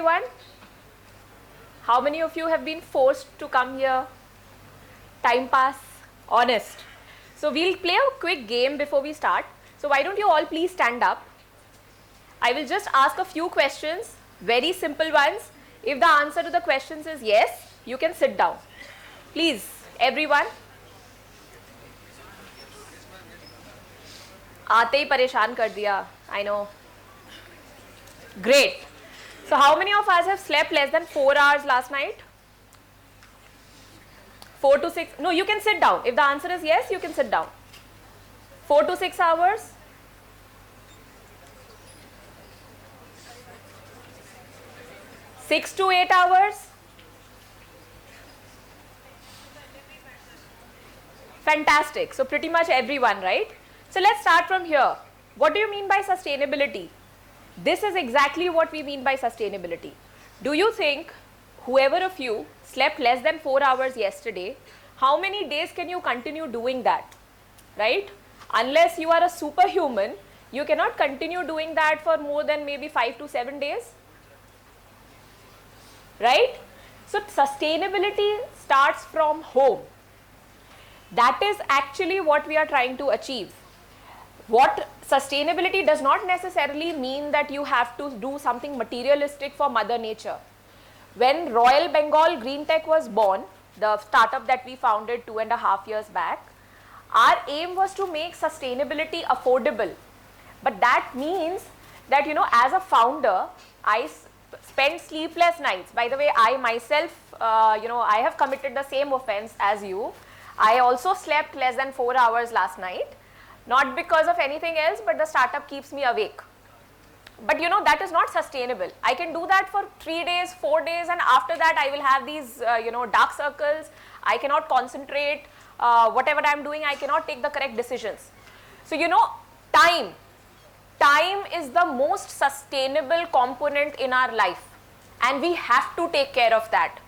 everyone? How many of you have been forced to come here? Time pass? Honest. So we'll play a quick game before we start. So why don't you all please stand up? I will just ask a few questions, very simple ones. If the answer to the questions is yes, you can sit down. Please, everyone. आते ही परेशान कर दिया, I know. Great. So how many of us have slept less than 4 hours last night? 4 to 6. No, you can sit down. If the answer is yes, you can sit down. 4 to 6 hours? 6 to 8 hours? Fantastic. So pretty much everyone, right? So let's start from here. What do you mean by sustainability? This is exactly what we mean by sustainability. Do you think whoever of you slept less than 4 hours yesterday, how many days can you continue doing that? Right? Unless you are a superhuman, you cannot continue doing that for more than maybe 5 to 7 days. Right? So sustainability starts from home. That is actually what we are trying to achieve. What sustainability does not necessarily mean that you have to do something materialistic for Mother Nature. When Royal Bengal Green Tech was born, the startup that we founded 2.5 years back, our aim was to make sustainability affordable. But that means that, as a founder, I spend sleepless nights. By the way, I myself, I have committed the same offense as you. I also slept less than 4 hours last night. Not because of anything else, but the startup keeps me awake. But that is not sustainable. I can do that for 3 days, 4 days, and after that I will have these, dark circles. I cannot concentrate. Whatever I am doing, I cannot take the correct decisions. So, time. Time is the most sustainable component in our life. And we have to take care of that.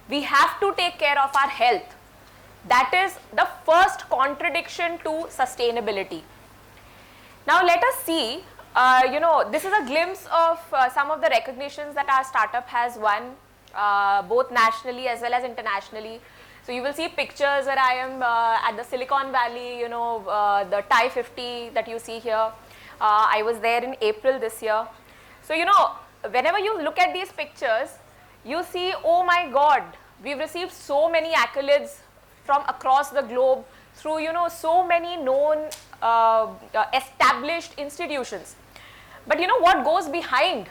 We have to take care of our health. That is the first contradiction to sustainability. Now let us see, this is a glimpse of some of the recognitions that our startup has won, both nationally as well as internationally. So you will see pictures where I am at the Silicon Valley, the TIE 50 that you see here. I was there in April this year. So whenever you look at these pictures, you see, oh my God, we've received so many accolades from across the globe through, so many known established institutions. But what goes behind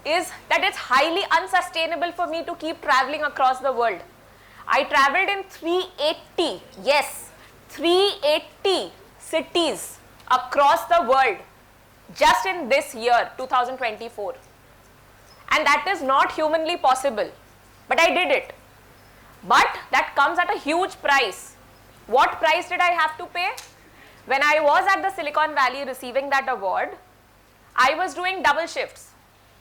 is that it's highly unsustainable for me to keep traveling across the world. I traveled in 380, yes, 380 cities across the world just in this year, 2024. And that is not humanly possible, but I did it. But that comes at a huge price. What price did I have to pay? When I was at the Silicon Valley receiving that award, I was doing double shifts.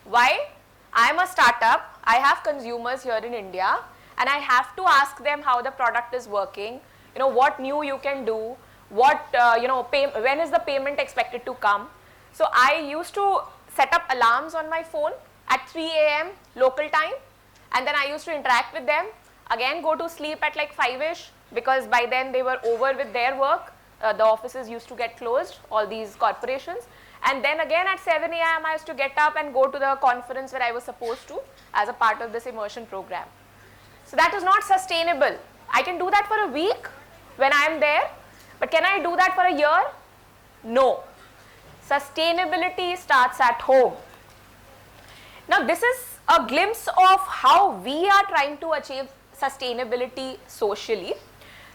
Why? I am a startup, I have consumers here in India, and I have to ask them how the product is working, what new you can do, what, when is the payment expected to come. So I used to set up alarms on my phone at 3 a.m. local time, and then I used to interact with them. Again, go to sleep at like 5ish, because by then they were over with their work. The offices used to get closed, all these corporations. And then again at 7 a.m. I used to get up and go to the conference where I was supposed to as a part of this immersion program. So that is not sustainable. I can do that for a week when I am there, but can I do that for a year? No. Sustainability starts at home. Now this is a glimpse of how we are trying to achieve sustainability socially.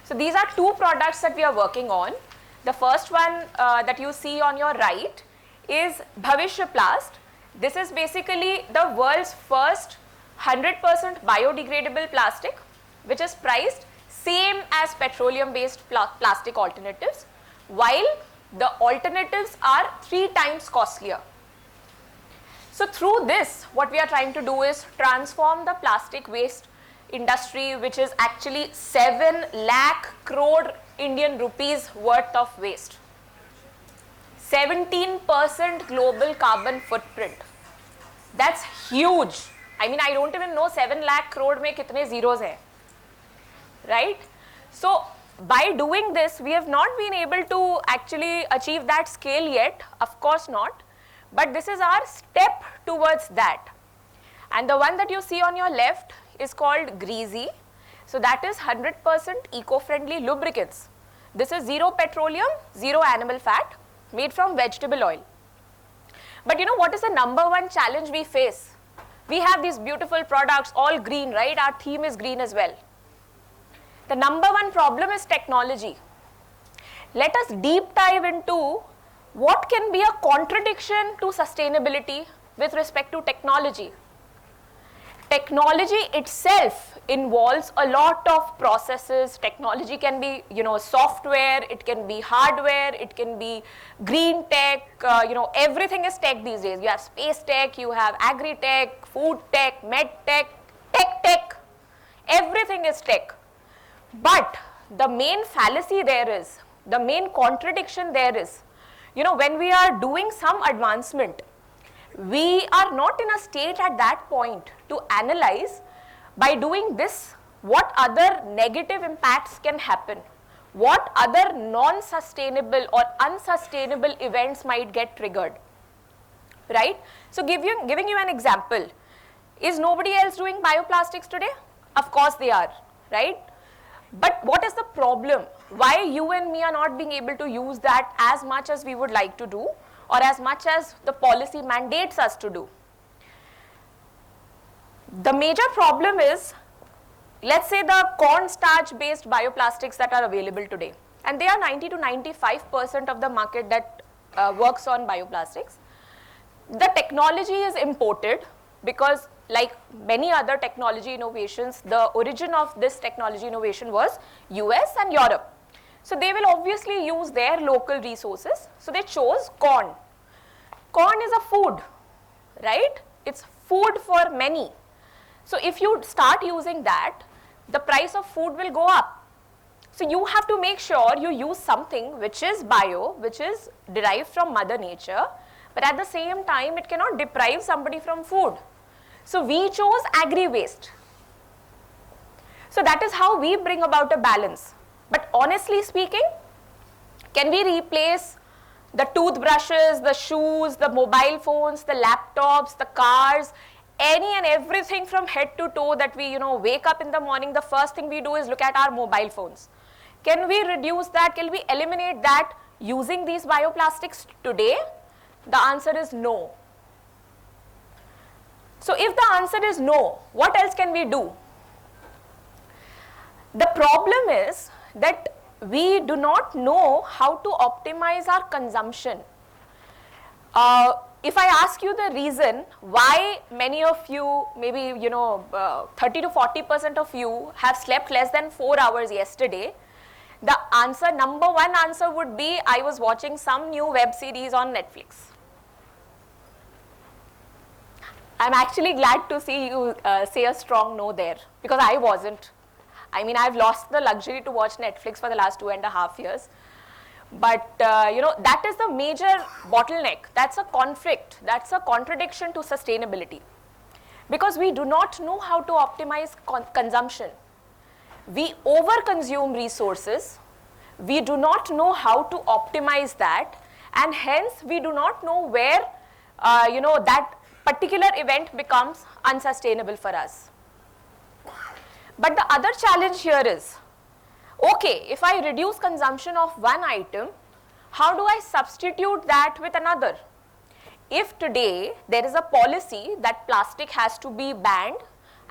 So these are two products that we are working on. The first one that you see on your right is Bhavishya Plast. This is basically the world's first 100% biodegradable plastic, which is priced same as petroleum-based plastic alternatives, while the alternatives are 3 times costlier. So through this, what we are trying to do is transform the plastic waste industry, which is actually 7 lakh crore Indian rupees worth of waste. 17% global carbon footprint. That's huge. I mean, I don't even know 7 lakh crore mein kitne zeros hai, right? So by doing this, we have not been able to actually achieve that scale yet, of course not, but this is our step towards that. And the one that you see on your left is called greasy. So that is 100% eco-friendly lubricants. This is zero petroleum, zero animal fat, made from vegetable oil. But you know what is the number one challenge we face? We have these beautiful products, all green, right? Our theme is green as well. The number one problem is technology. Let us deep dive into what can be a contradiction to sustainability with respect to technology. Technology itself involves a lot of processes. Technology can be, software, it can be hardware, it can be green tech, everything is tech these days. You have space tech, you have agri tech, food tech, med tech, tech, everything is tech. But the main fallacy there is, the main contradiction there is, when we are doing some advancement, we are not in a state at that point to analyze, by doing this, what other negative impacts can happen, what other non-sustainable or unsustainable events might get triggered, right? So giving you an example, is nobody else doing bioplastics today? Of course they are, right? But what is the problem? Why you and me are not being able to use that as much as we would like to do, or as much as the policy mandates us to do? The major problem is, let's say the cornstarch based bioplastics that are available today, and they are 90 to 95% of the market that works on bioplastics. The technology is imported because, like many other technology innovations, the origin of this technology innovation was US and Europe. So they will obviously use their local resources. So they chose corn. Corn is a food, right? It's food for many. So if you start using that, the price of food will go up. So you have to make sure you use something which is bio, which is derived from Mother Nature, but at the same time it cannot deprive somebody from food. So we chose agri-waste. So that is how we bring about a balance. But honestly speaking, can we replace the toothbrushes, the shoes, the mobile phones, the laptops, the cars, any and everything from head to toe that we wake up in the morning, the first thing we do is look at our mobile phones? Can we reduce that? Can we eliminate that using these bioplastics today? The answer is no. So if the answer is no, what else can we do? The problem is that we do not know how to optimize our consumption. If I ask you the reason why many of you, maybe 30 to 40% of you have slept less than 4 hours yesterday, the answer, number one answer would be, I was watching some new web series on Netflix. I'm actually glad to see you say a strong no there, because I wasn't. I mean, I've lost the luxury to watch Netflix for the last 2.5 years. But, that is the major bottleneck. That's a conflict. That's a contradiction to sustainability. Because we do not know how to optimize consumption. We overconsume resources. We do not know how to optimize that. And hence, we do not know where, that particular event becomes unsustainable for us. But the other challenge here is, okay, if I reduce consumption of one item, how do I substitute that with another? If today there is a policy that plastic has to be banned,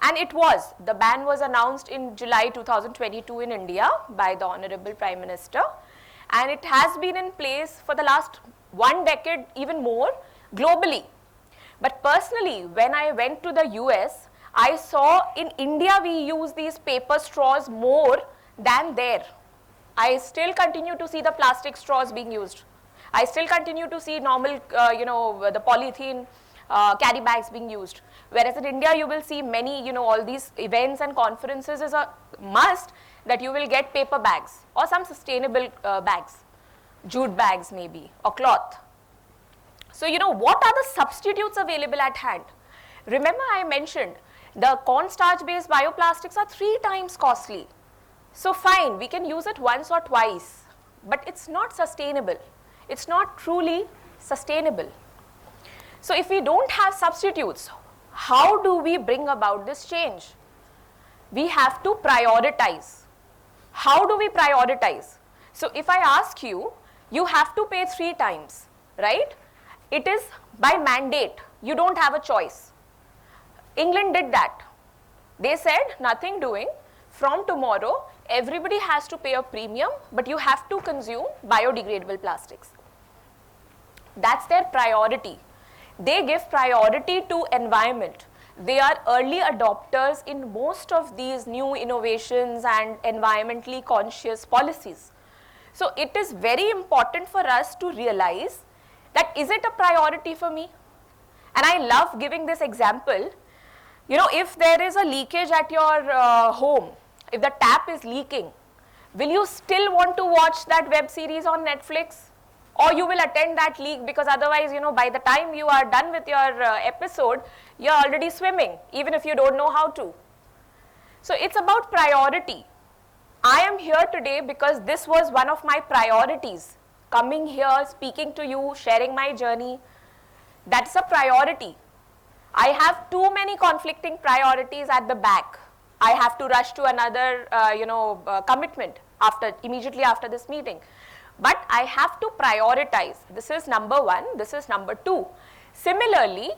and the ban was announced in July 2022 in India by the Honorable Prime Minister, and it has been in place for the last 1 decade, even more, globally. But personally, when I went to the US, I saw in India we use these paper straws more than there. I still continue to see the plastic straws being used. I still continue to see normal, the polythene carry bags being used. Whereas in India, you will see many, all these events and conferences is a must that you will get paper bags or some sustainable bags, jute bags maybe, or cloth. So, what are the substitutes available at hand? Remember I mentioned the cornstarch based bioplastics are 3 times costly. So fine, we can use it once or twice, but it's not sustainable. It's not truly sustainable. So if we don't have substitutes, how do we bring about this change? We have to prioritize. How do we prioritize? So if I ask you, you have to pay 3 times, right? It is by mandate. You don't have a choice. England did that. They said nothing doing. From tomorrow, everybody has to pay a premium, but you have to consume biodegradable plastics. That's their priority. They give priority to environment. They are early adopters in most of these new innovations and environmentally conscious policies. So it is very important for us to realize that is it a priority for me? And I love giving this example. You know, if there is a leakage at your home, if the tap is leaking, will you still want to watch that web series on Netflix? Or you will attend that leak because otherwise, you know, by the time you are done with your episode, you're already swimming, even if you don't know how to. So it's about priority. I am here today because this was one of my priorities. Coming here, speaking to you, sharing my journey, that's a priority. I have too many conflicting priorities at the back. I have to rush to another, commitment immediately after this meeting. But I have to prioritize. This is number 1. This is number 2. Similarly,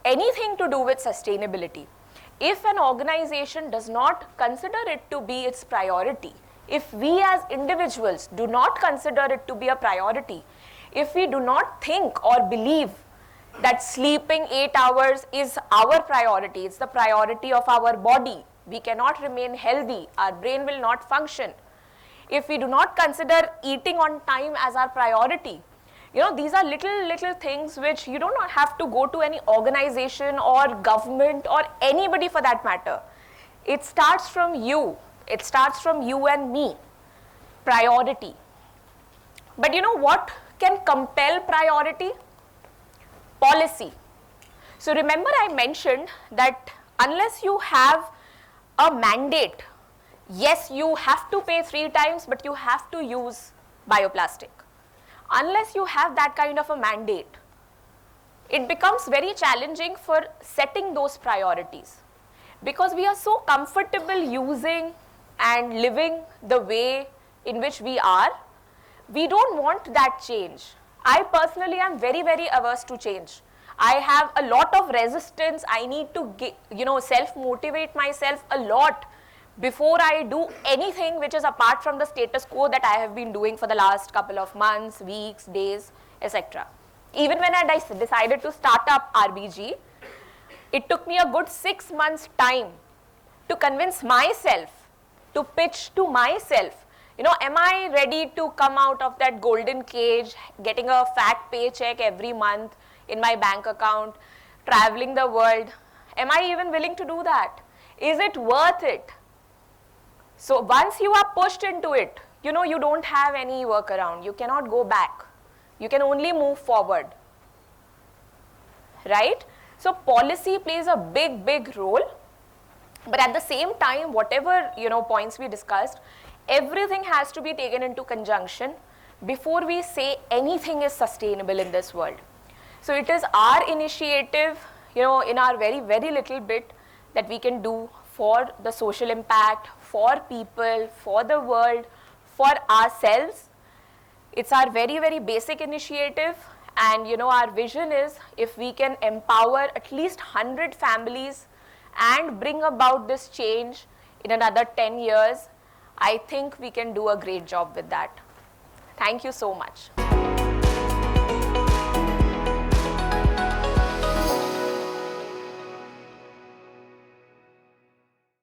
anything to do with sustainability. If an organization does not consider it to be its priority, if we as individuals do not consider it to be a priority, if we do not think or believe that sleeping 8 hours is our priority, it's the priority of our body, we cannot remain healthy, our brain will not function. If we do not consider eating on time as our priority, you know, these are little things which you do not have to go to any organization or government or anybody for that matter. It starts from you. It starts from you and me. Priority. But you know what can compel priority? Policy. So remember I mentioned that unless you have a mandate, yes, you have to pay 3 times, but you have to use bioplastic. Unless you have that kind of a mandate, it becomes very challenging for setting those priorities. Because we are so comfortable using and living the way in which we are, we don't want that change. I personally am very, very averse to change. I have a lot of resistance. I need to self-motivate myself a lot before I do anything which is apart from the status quo that I have been doing for the last couple of months, weeks, days, etc. Even when I decided to start up RBG, it took me a good 6 months time to convince myself, to pitch to myself, you know, am I ready to come out of that golden cage, getting a fat paycheck every month in my bank account, traveling the world? Am I even willing to do that? Is it worth it? So once you are pushed into it, you know, you don't have any workaround. You cannot go back. You can only move forward, right? So policy plays a big, big role. But at the same time, whatever, you know, points we discussed, everything has to be taken into conjunction before we say anything is sustainable in this world. So it is our initiative, you know, in our very, very little bit that we can do for the social impact, for people, for the world, for ourselves. It's our very, very basic initiative, and you know, our vision is if we can empower at least 100 families and bring about this change in another 10 years, I think we can do a great job with that. Thank you so much.